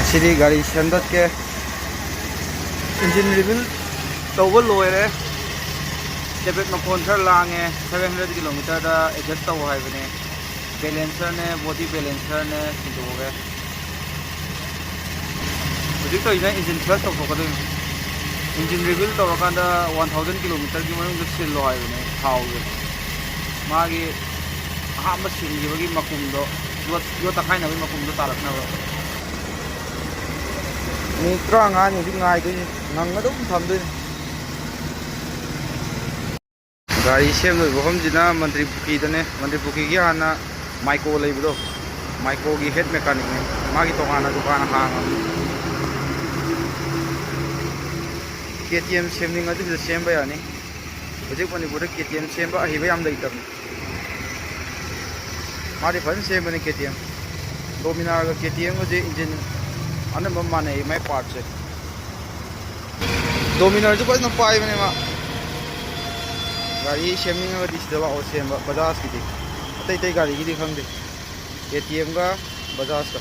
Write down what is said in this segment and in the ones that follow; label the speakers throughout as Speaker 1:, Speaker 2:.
Speaker 1: सिरी गाड़ी सेमदत के इंजिन रिविल तौबा लोयरे टेबेट मखोन खर लांगे 700 किलोमीटर दा एडजस्ट तौ हाइबने बैलेंसर ने बॉडी बैलेंसर ने सिंदोगे हुजिक तो इना इंजिन फ्लश तौथोकदो इंजिन रिविल तौरकांदा 1000 किलोमीटर की मनुंग सिल्लो हाइबने थाउगे मागी अहांबा सिनगिबगी मकुमदो यो तखाइनबी मकुमदो तारकनाबा ni tranga ni di ngai doi nang adum tham doi gari sem loi bohom jina mantri puki dane mantri puki gi hana maiko lei bdo maiko gi head mechanic ne magi to hana dukan hang KTM sem ning adu sem ba yani ojek pani bure KTM sem ba hi ba yam dai tab mari fan sem ne KTM dominar ga KTM go je engine अने मम्मा ने मैं part से डोमिनर जो बस न पाए मैंने माँ गाड़ी शेमिंग का दिस दवा और शेम बजाज की थी अतः इतने गाड़ी की दिखाऊं दे KTM का बजाज का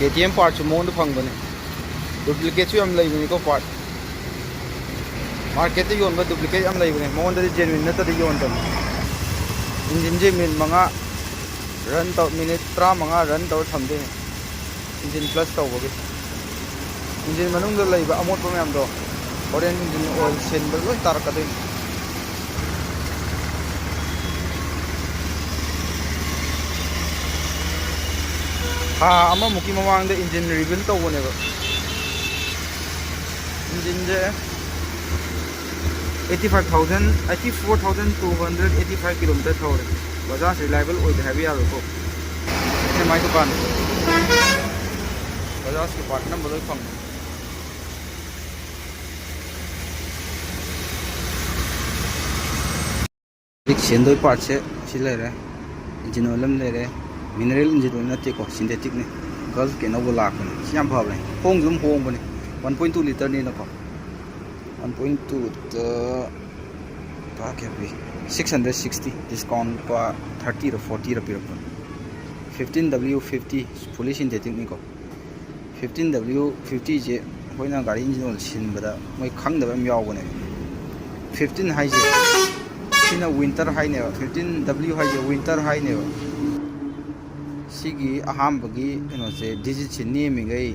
Speaker 1: KTM पार्ट से मोंड फंग बने डुप्लीकेट भी हम लाइव नहीं को पार्ट मार्केट में योन बस डुप्लीकेट हम लाइव नहीं मोंड तो जेन्युइन न तो योन तो इंजन जे मिनट मंगा रन तो मिनट 3 मंगा रन तो थमदे इंजिन प्लस तौबगे इंजिन मनुंग द लैबा अमोट मैम दो ओरेन इंजिन ऑयल सेन लो तारकदे हाँ अमा मुकी ममांग दे इंजिन रिविल तौबने बा इंजिन जे 84,285 किलोमीटर थौरे बजाज रिलायबल ओइदे हैवी यारो को से माय दुकान बजाज के पार्ट नंबर लोग फंग एक सेंदोई पार्ट से ले रहे इंजन ऑयल ले रहे मिनरल इंजन ऑयल नते को सिंथेटिक ने गल्फ के नव लाख ने सियाम भाव ने होंग जुम होंग बने 1.2 लीटर ने नको 1.2 द क्या भी 660 डिस्काउंट पर 30 or 40 रुपये 15W50 फुली सिंथेटिक निको 15W50 जे होइना गाड़ी इंजन ऑयल सिनबदा मोय खंगदबा म यावबने 15 हाइजे सिना विंटर हाइने 15W हाइजे विंटर हाइने सिगी अहामबगी कनो से डिजिट से नेमिगै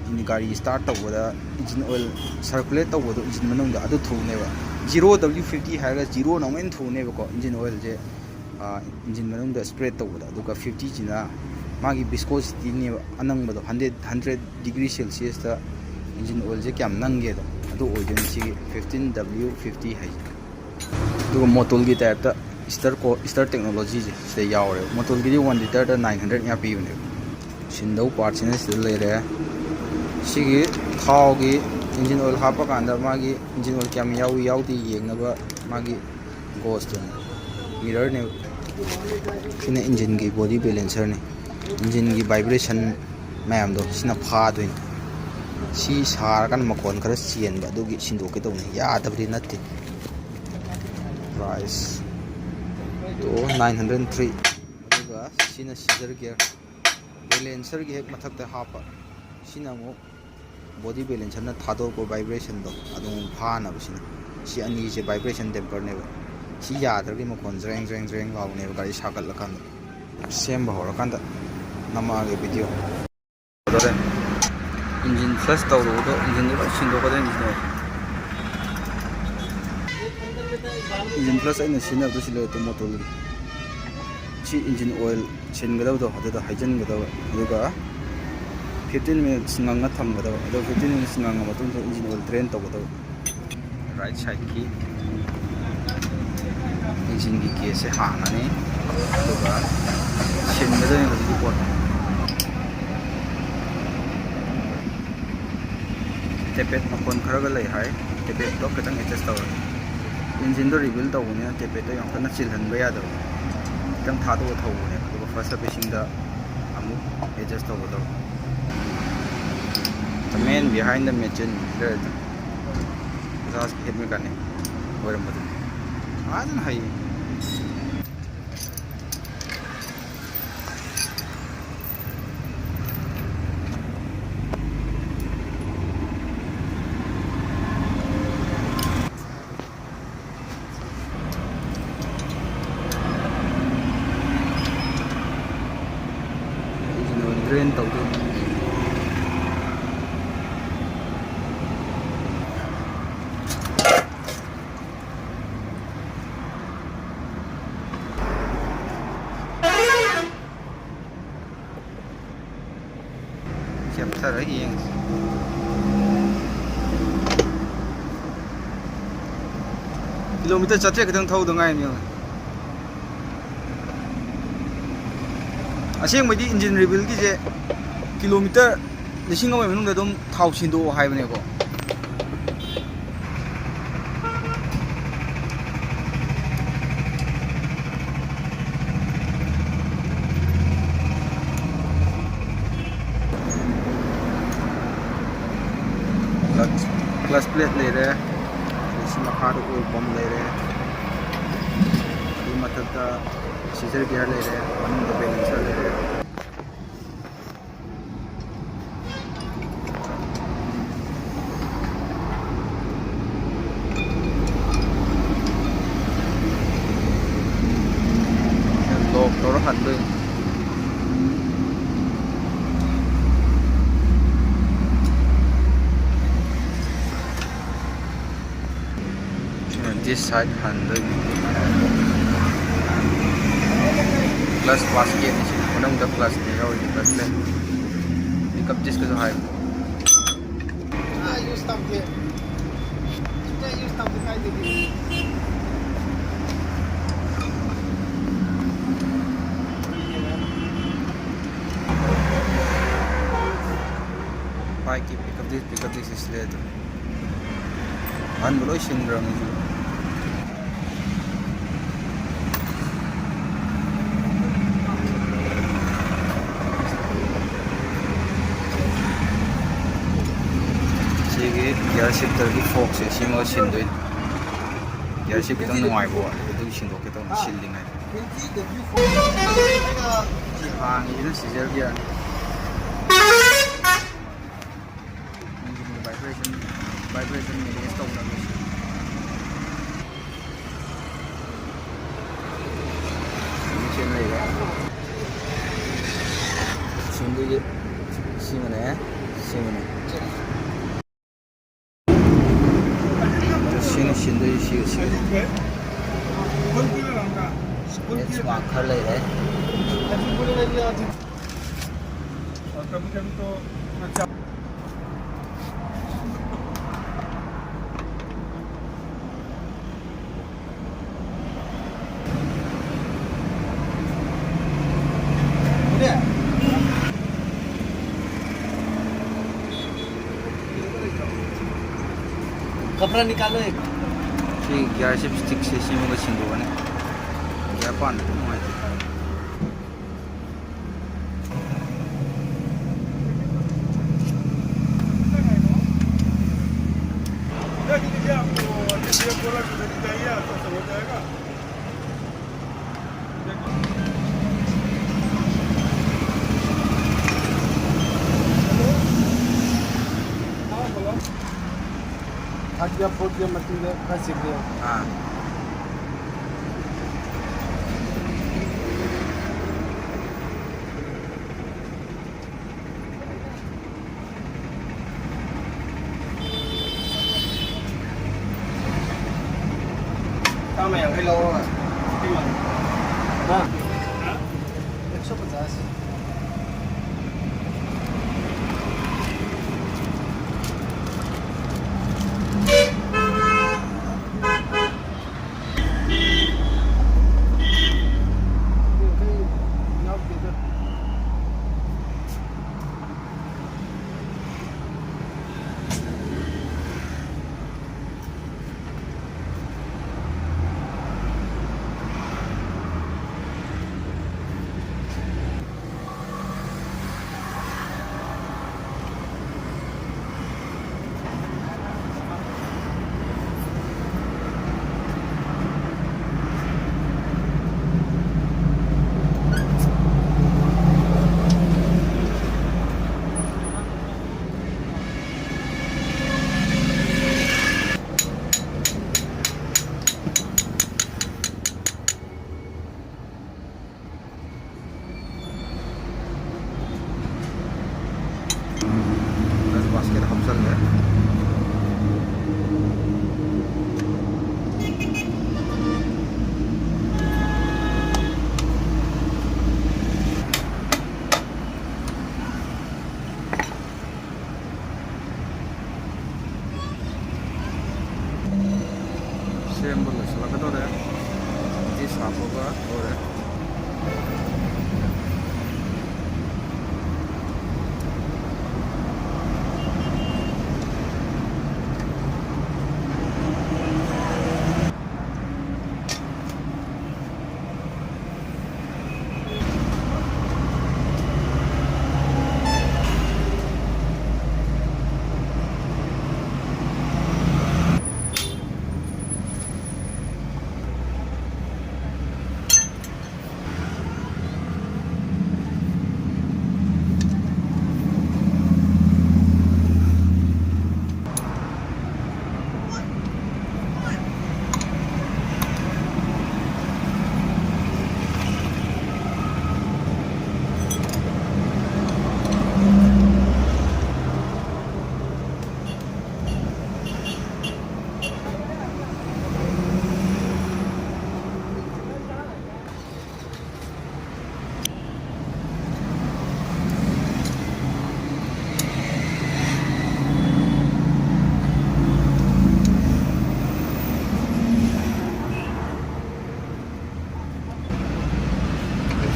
Speaker 1: इन गाड़ी स्टार्ट तौबदा इंजन ऑयल सर्कुलेट तौबदो इंजन मनोंदा अदु थुनेबा 0W50 हाइगा 0 नौमेन थुनेबको इंजन ऑयल जे इंजन मनोंदा स्प्रेड तौबदा दुका 50 जिना मागी विस्कोसिटी ने अनंगबदो 100 डिग्री सेल्सियस दा इंजन ऑयल जे क्याम नंगे दो अदो ओइजन सी 15W50 हाइ दुगा मोटोल की टाइप दा स्टार टेक्नोलॉजी से यावरे मोटोल की 1 लीटर दा 900 या पीबने सिंदौ पार्ट सिने से ले रे सिगी थाव की इंजन ऑयल हापा कांदा मागी इंजन ऑयल क्याम याउदी येंगनबा मागी गोस्ट मिरर ने सिने इंजन की बॉडी बैलेंसर ने इंजिन की वाइब्रेशन मैम दो सिना फादोइन सी सारकन मखोन खर चेनबा दुगी सिंदोके तौने यादबरी नत्ते प्राइस तो 903 अदुगा सिना सीजर गियर बैलेंसर की हेक मथकते हापा सिना मो बॉडी बैलेंसर न थादो को वाइब्रेशन दो अदु फाना बसिना सी अनी से वाइब्रेशन टेम्पर ने सी यादबरी मखोन जरेंग जरेंग जरेंग लाउने गाड़ी साकल लखन सेम बहरकांदा नमागे वीडियो इंजिन फ्लश तौरोदो इंजिन सिंदोकदे इंजिन फ्लश अने सिनबदो सिले तो मोटोल सी इंजिन ऑयल सिनगदबदो अदुदा हाइजनगदो अदुगा 15 minutes nganga thamgado ado 15 minutes nganga matungdo engine oil drain तौगदो राइट साइड की इंजिन की केस से हांगाने अदुगा सिनगदो ने रिपोर्ट टेपेट मखोन खरगा लई हाय टेपेट तो खतंग एडजस्ट तौर इंजिन दो रिवील तौने टेपेट तो यंकन चिलहनबा यादो खतंग थादो थौने अदुगा फर्स्ट सर्विसिंग दा अमु adjust तौगदो the man behind the machine there just hit me kane oramadu adan hai ꯆꯦꯞꯊꯔ ꯌꯦꯡꯁꯤ ꯀꯤꯂꯣꯃꯤꯇꯔ 800 ꯈꯛꯇꯪ ꯊꯧꯗ ꯉꯥꯏꯅꯤ ꯑꯁꯦꯡꯕꯗꯤ ꯏꯟꯖꯤꯟ ꯔꯤꯕꯤꯜꯒꯤꯁꯦ ꯀꯤꯂꯣꯃꯤꯇꯔ 1,000 ꯃꯅꯨꯡꯗ ꯑꯗꯨꯝ ꯊꯥꯎ ꯁꯤꯟꯗꯣꯛꯑꯣ ꯍꯥꯏꯕꯅꯦꯀꯣ क्लच प्लेट ले रहे इसी मखार ऑयल पंप ले रहे ये मतलब सीजर गियर ले रहे बैलेंसर ले रहे लॉक तौर हल्ले this side handle plus basket is one of the plus there or the plus left pick up this because high
Speaker 2: you stop there today you stop the guy
Speaker 1: bike pick up this is later below syndrome gear shifter की फोक से सिम सिंदोइन gear shift खितंग नुंगाइबो अदु सिंदोके तो सिल्लिंगाय हांगिना सीजर गियर वाइब्रेशन मैनेज तौनबो मिशन लेगा सिंदोगे सिमने सिंदो इसी नेक्स्ट मार्कर ले रहे
Speaker 2: कपड़ा निकालो एक
Speaker 1: गियर शिफ्ट स्टिक से सिमोगा सिंदोने गियर पान तो नहीं
Speaker 2: आगे फोर्थ गियर मतलब फर्स्ट गियर
Speaker 1: हाँ
Speaker 2: sao mày ở hello à vâng 150
Speaker 1: gasket hapchal le same bol sala ka dore ji saaf hoga aur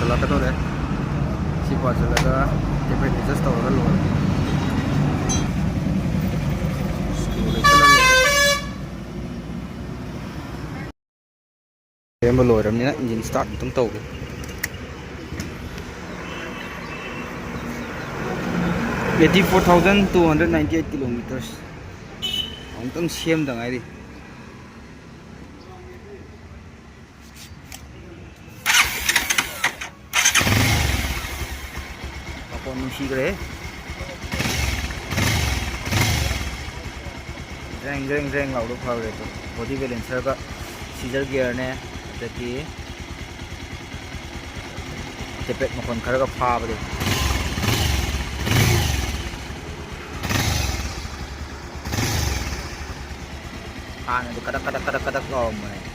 Speaker 1: sala ka dore si pa sala ka tepe adjust hoga lo em lo ram ni na engine start tum tau 84,298 kilometers ang tang siem da ngai ri apon nu si gre reng lau do phau re to body balancer ka scissor gear ne taki tepet makon khara ka pha ba de kadak kadak kadak kadak kadak lo mo